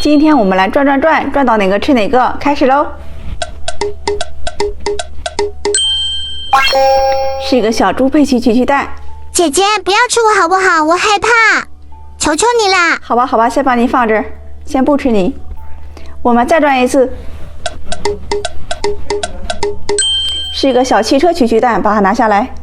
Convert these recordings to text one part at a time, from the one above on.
今天我们来转转转，转到哪个吃哪个，开始喽！是一个小猪佩奇奇蛋。姐姐，不要吃我好不好？我害怕，求求你啦！好吧，好吧，先把你放这儿，先不吃你。我们再转一次。是一个小汽车奇蛋，把它拿下来。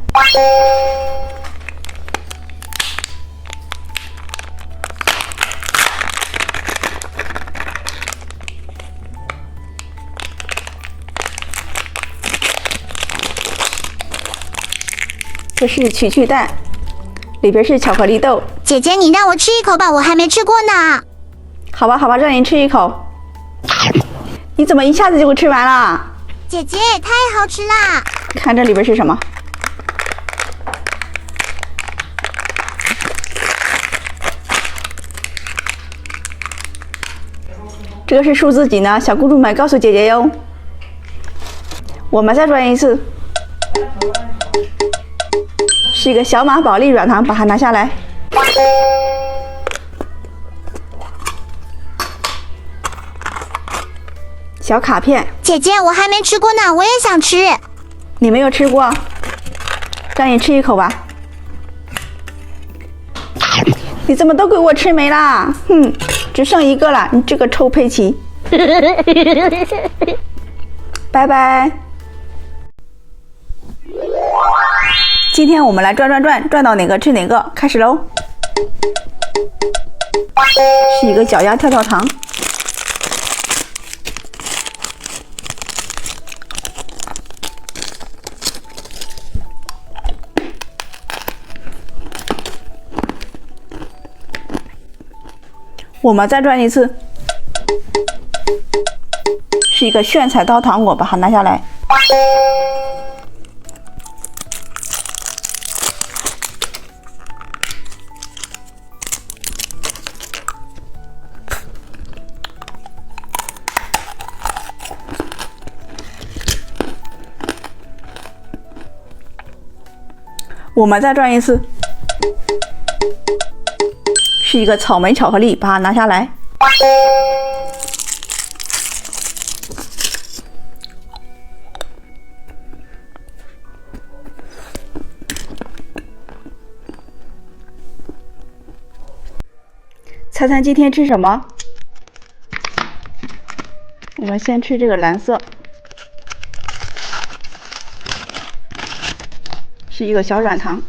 这是曲蛋，里边是巧克力豆。姐姐，你让我吃一口吧，我还没吃过呢。好吧，好吧，让你吃一口。你怎么一下子就给吃完了？姐姐，太好吃啦！看这里边是什么？这个是数字几呢？小公主们告诉姐姐哟。我们再转一次。是一个小马宝莉软糖，把它拿下来。小卡片，姐姐，我还没吃过呢，我也想吃。你没有吃过，让你吃一口吧。你怎么都给我吃没啦？哼，只剩一个了，你这个臭佩奇。拜拜。今天我们来转转转，转到哪个吃哪个，开始喽！是一个脚丫跳跳糖。我们再转一次，是一个炫彩刀糖果，把它拿下来。我们再转一次，是一个草莓巧克力，把它拿下来。猜猜今天吃什么？我们先吃这个蓝色。是一个小软糖，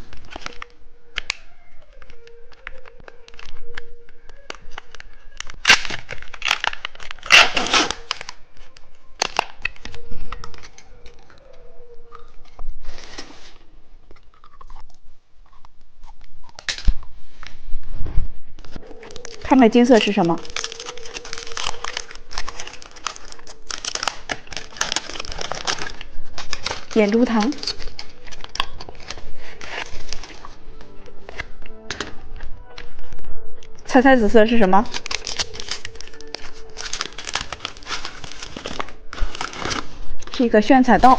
看看金色是什么？眼珠糖。猜猜紫色是什么？是一个炫彩豆。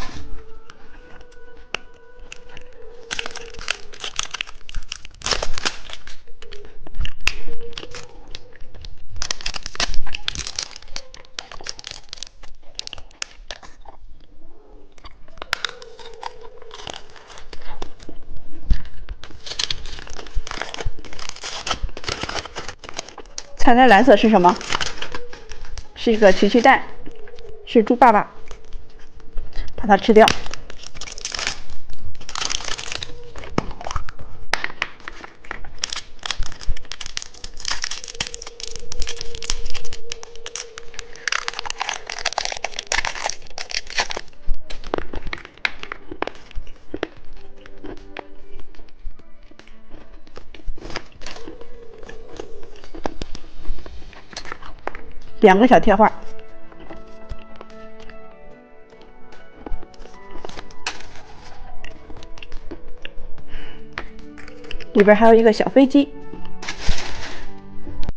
猜猜蓝色是什么？是一个曲蛋，是猪爸爸，把它吃掉。2个小贴画，里边还有一个小飞机。